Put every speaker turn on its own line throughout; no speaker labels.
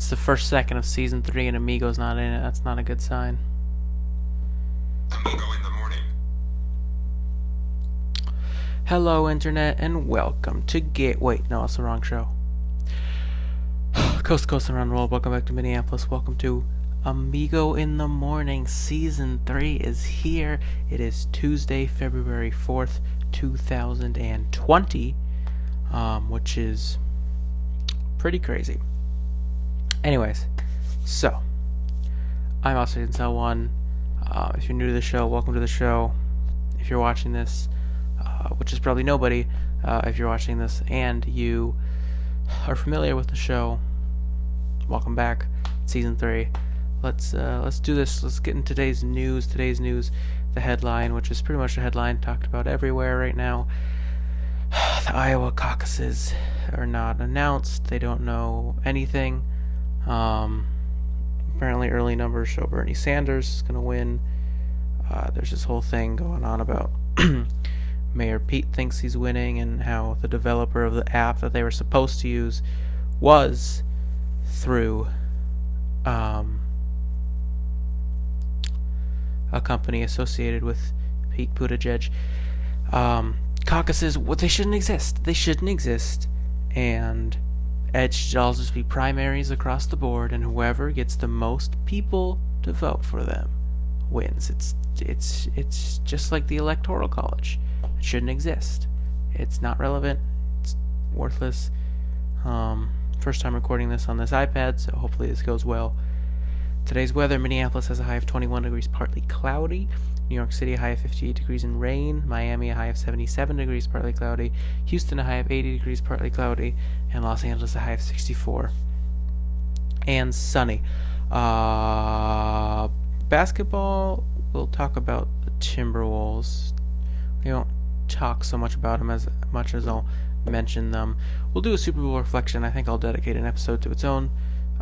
It's the first second of season 3 and Amigo's not in it. That's not a good sign.
Amigo in the morning.
Hello, Internet, and welcome to Wait, no, it's the wrong show. Coast to coast and around the world, welcome back to Minneapolis. Welcome to Amigo in the Morning. Season 3 is here. It is Tuesday, February 4th, 2020, which is pretty crazy. Anyways, so, I'm also Cell 1. If you're new to the show, welcome to the show. If you're watching this, which is probably nobody, if you're watching this and you are familiar with the show, welcome back. Season 3. Let's do this. Let's get into today's news. The headline, which is pretty much the headline talked about everywhere right now. The Iowa caucuses are not announced. They don't know anything. Apparently early numbers show Bernie Sanders is going to win. There's this whole thing going on about Mayor Pete thinks he's winning, and how the developer of the app that they were supposed to use was through a company associated with Pete Buttigieg. Caucuses, they shouldn't exist. And it should all just be primaries across the board, and whoever gets the most people to vote for them wins. It's just like the Electoral College. It shouldn't exist. It's not relevant. It's worthless. First time recording this on this iPad, so hopefully this goes well. Today's weather: Minneapolis has a high of 21 degrees, partly cloudy. New York City, a high of 58 degrees and rain. Miami, a high of 77 degrees, partly cloudy. Houston, a high of 80 degrees, partly cloudy. And Los Angeles, a high of 64 and sunny. Basketball, we'll talk about the Timberwolves. We won't talk so much about them as much as I'll mention them. We'll do a Super Bowl reflection. I think I'll dedicate an episode to its own,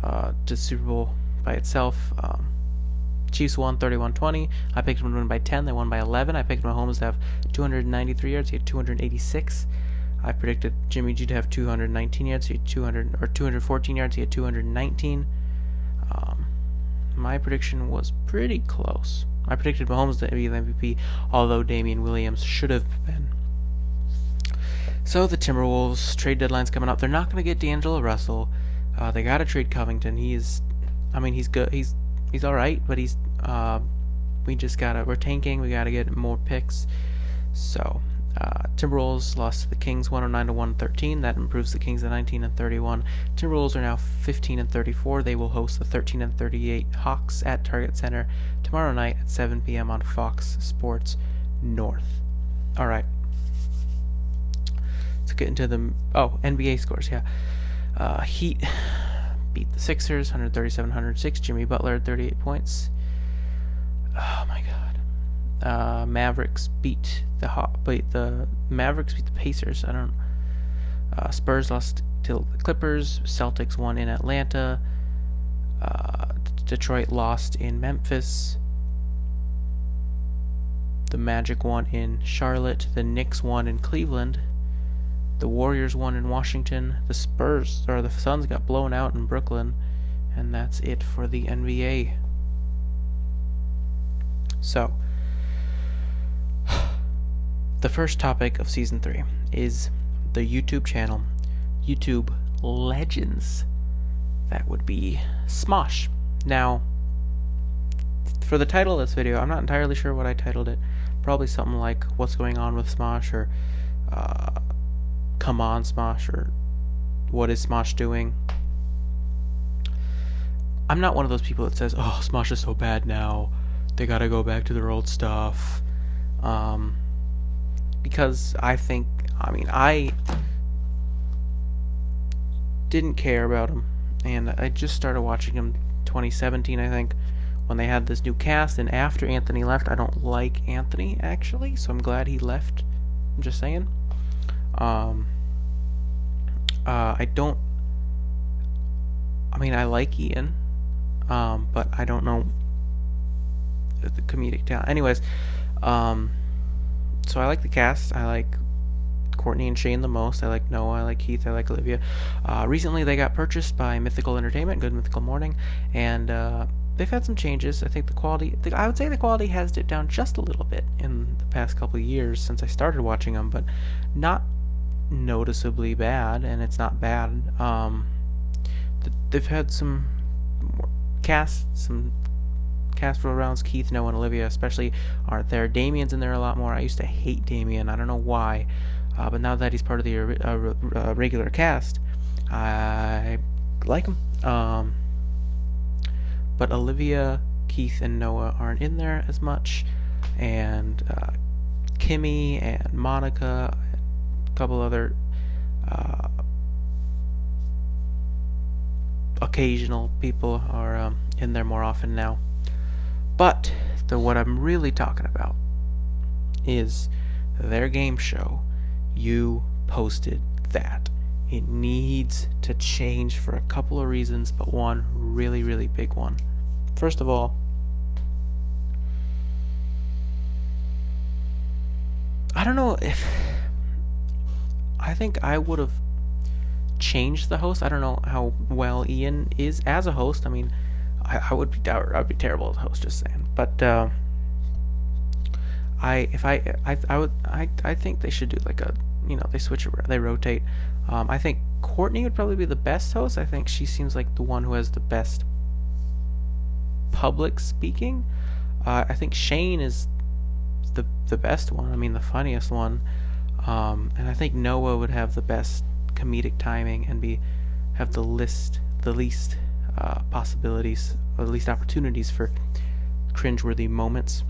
to Super Bowl by itself. Chiefs won 31-20. I picked them to win by 10. They won by 11. I picked Mahomes to have 293 yards. He had 286. I predicted Jimmy G to have 219 yards. He had 214 yards. He had 219. My prediction was pretty close. I predicted Mahomes to be the MVP, although Damian Williams should have been. So the Timberwolves trade deadline's coming up. They're not going to get D'Angelo Russell. They got to trade Covington. He's good. He's all right, but we're tanking. We gotta get more picks. So, Timberwolves lost to the Kings 109-113. That improves the Kings to 19-31. Timberwolves are now 15-34. They will host the 13-38 Hawks at Target Center tomorrow night at 7 p.m. on Fox Sports North. All right. Let's get into the NBA scores. Yeah, Heat beat the Sixers 137-106. Jimmy Butler had 38 points. Oh my God. Mavericks beat the Pacers. Spurs lost to the Clippers. Celtics won in Atlanta. Detroit lost in Memphis. The Magic won in Charlotte. The Knicks won in Cleveland. The Warriors won in Washington. The Suns got blown out in Brooklyn. And that's it for the NBA. So, the first topic of Season 3 is the YouTube channel, YouTube Legends. That would be Smosh. Now, for the title of this video, I'm not entirely sure what I titled it. Probably something like, What's Going On with Smosh, or Come On Smosh, or What is Smosh Doing? I'm not one of those people that says, oh, Smosh is so bad now, they gotta go back to their old stuff. Because I didn't care about him, and I just started watching him 2017, I think, when they had this new cast, and after Anthony left. I don't like Anthony, actually, so I'm glad he left. I'm just saying. I like Ian, but I don't know the comedic talent. Anyways, so I like the cast. I like Courtney and Shane the most. I like Noah, I like Keith, I like Olivia. Recently they got purchased by Mythical Entertainment, Good Mythical Morning, and they've had some changes. I think the quality, I would say the quality has dipped down just a little bit in the past couple of years since I started watching them, but not noticeably bad, and it's not bad. They've had some cast roll rounds. Keith, Noah, and Olivia especially aren't there. Damien's in there a lot more. I used to hate Damien. I don't know why, but now that he's part of the regular cast, I like him. But Olivia, Keith, and Noah aren't in there as much, and Kimmy and Monica, a couple other occasional people are in there more often now. But what I'm really talking about is their game show. You posted that. It needs to change for a couple of reasons, but one really, really big one. First of all, I don't know if I think I would have changed the host. I don't know how well Ian is as a host. I mean, I would be terrible as a host, just saying. But I think they should do like a, they switch around, they rotate. I think Courtney would probably be the best host. I think she seems like the one who has the best public speaking. I think Shane is the best one. I mean, the funniest one. And I think Noah would have the best comedic timing and have the least possibilities, or the least opportunities for cringeworthy moments.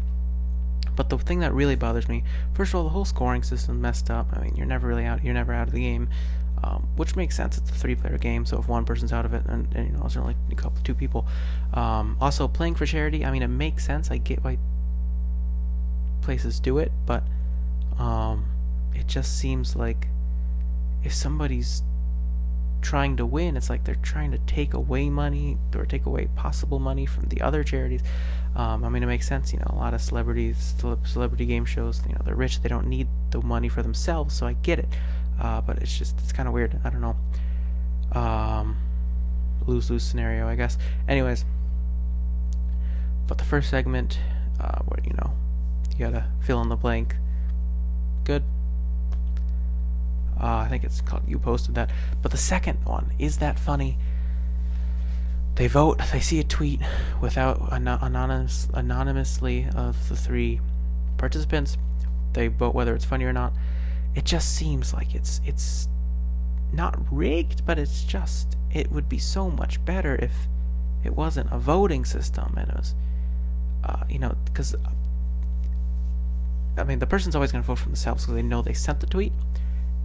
But the thing that really bothers me, first of all, the whole scoring system messed up. I mean, you're never out of the game, which makes sense. It's a 3-player game, so if one person's out of it, and it's only two people. Also, playing for charity, I mean, it makes sense. I get why places do it, but it just seems like if somebody's trying to win, it's like they're trying to take away money or take away possible money from the other charities. I mean, it makes sense. A lot of celebrity game shows, they're rich, they don't need the money for themselves, so I get it. But it's kind of weird. I don't know. Lose-lose scenario, I guess. Anyways, but the first segment, where you gotta fill in the blank. Good. I think it's called You Posted That. But the second one, is that funny? They vote, they see a tweet without anonymously of the 3 participants. They vote whether it's funny or not. It just seems like it's not rigged, but it would be so much better if it wasn't a voting system and it was, because I mean, the person's always going to vote for themselves because they know they sent the tweet.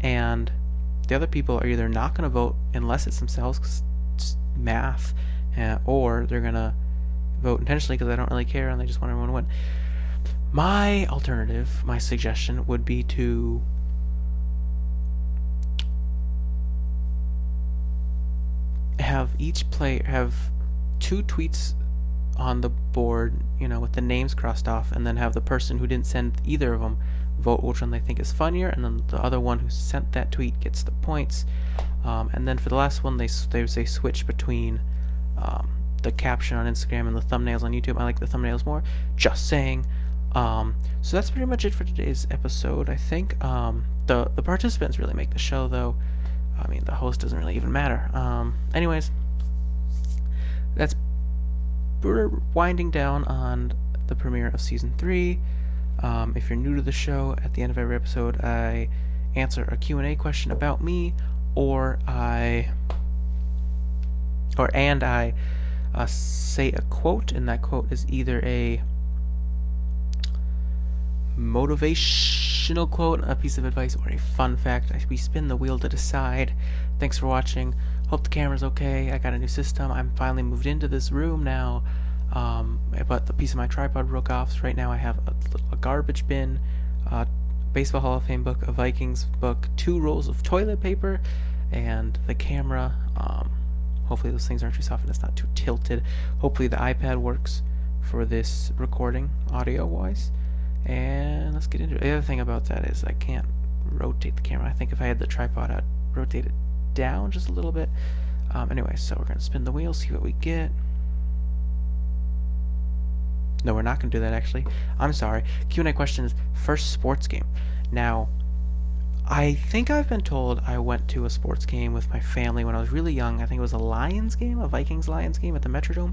And the other people are either not going to vote unless it's themselves, because it's math, or they're going to vote intentionally because they don't really care and they just want everyone to win. My alternative, my suggestion would be to have each player have 2 tweets on the board, with the names crossed off, and then have the person who didn't send either of them vote which one they think is funnier, and then the other one who sent that tweet gets the points. And then for the last one, they switch between the caption on Instagram and the thumbnails on YouTube. I like the thumbnails more. Just saying. So that's pretty much it for today's episode. I think the participants really make the show, though. I mean, the host doesn't really even matter. Anyways, we're winding down on the premiere of season 3. If you're new to the show, at the end of every episode, I answer a Q&A question about me, or I say a quote, and that quote is either a motivational quote, a piece of advice, or a fun fact. We spin the wheel to decide. Thanks for watching. Hope the camera's okay. I got a new system. I'm finally moved into this room now. But the piece of my tripod broke off, so right now I have a garbage bin, a Baseball Hall of Fame book, a Vikings book, 2 rolls of toilet paper, and the camera. Hopefully those things aren't too soft and it's not too tilted. Hopefully the iPad works for this recording, audio-wise. And let's get into it. The other thing about that is I can't rotate the camera. I think if I had the tripod, I'd rotate it down just a little bit. Anyway, so we're going to spin the wheel, see what we get. No, we're not going to do that, actually. I'm sorry. Q&A question is, first sports game. Now, I think I've been told I went to a sports game with my family when I was really young. I think it was a Lions game, a Vikings-Lions game at the Metrodome.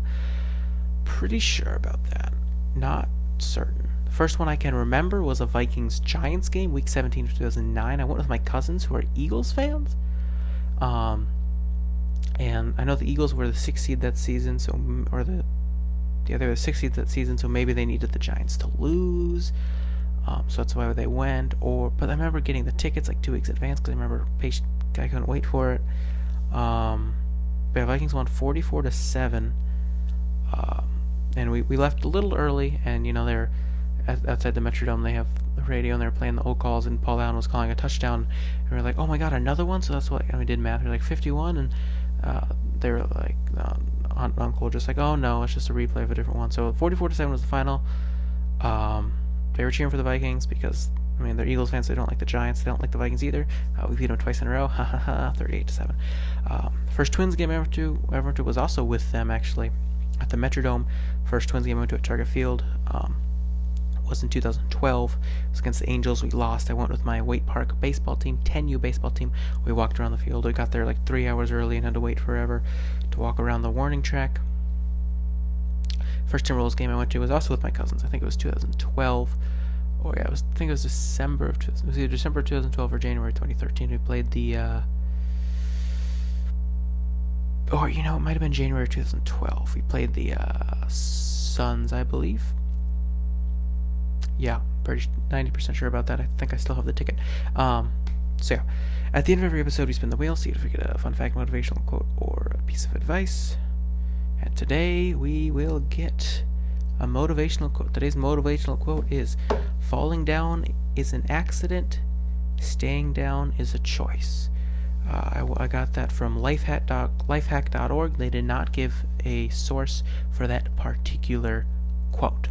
Pretty sure about that. Not certain. The first one I can remember was a Vikings-Giants game, week 17 of 2009. I went with my cousins who are Eagles fans. And I know the Eagles were the 6th seed that season, so they were the 6th seed that season, so maybe they needed the Giants to lose. So that's why they went. But I remember getting the tickets like 2 weeks in advance because I remember I couldn't wait for it. But Vikings won 44-7. And we left a little early, and they're outside the Metrodome. They have the radio, and they're playing the old calls, and Paul Allen was calling a touchdown, and we're like, oh my god, another one. So that's what we did math. We're like 51, and they were like, aunt and uncle just like, oh no, it's just a replay of a different one. So 44-7 was the final. They were cheering for the Vikings because they're Eagles fans, so they don't like the Giants. They don't like the Vikings either. We beat them twice in a row. 38-7. First Twins game I ever went to was also with them, actually, at the Metrodome. First Twins game I went to at Target Field was in 2012. It was against the Angels. We lost. I went with my Waite Park baseball team, 10U baseball team. We walked around the field. We got there like 3 hours early and had to wait forever to walk around the warning track. First Timberwolves game I went to was also with my cousins. I think it was 2012. Oh yeah, I think it was December of it was either December 2012 or January 2013. We played the it might have been January 2012. We played the Suns, I believe. Yeah, pretty 90% sure about that. I think I still have the ticket. So yeah, at the end of every episode, we spin the wheel, see if we get a fun fact, motivational quote, or a piece of advice. And today we will get a motivational quote. Today's motivational quote is, falling down is an accident, staying down is a choice. I got that from lifehack.org. They did not give a source for that particular quote.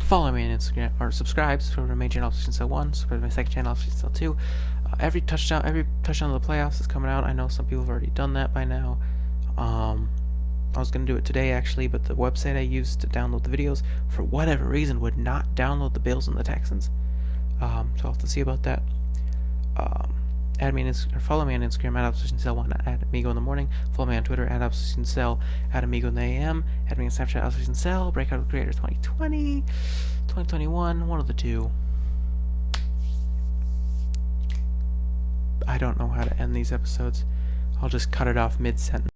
Follow me on Instagram, or subscribe to my main channel, Opposition Cell 1, subscribe to my second channel, Opposition Cell 2. Every touchdown of the playoffs is coming out. I know some people have already done that by now. I was going to do it today, actually, but the website I used to download the videos, for whatever reason, would not download the Bills and the Texans. So I'll have to see about that. Follow me on Instagram at OppositionCell1, at Amigo in the morning. Follow me on Twitter at OppositionCell, at Amigo in the AM. Add me on Snapchat, OppositionCell. Breakout of Creator 2020, 2021, one of the two. I don't know how to end these episodes. I'll just cut it off mid-sentence.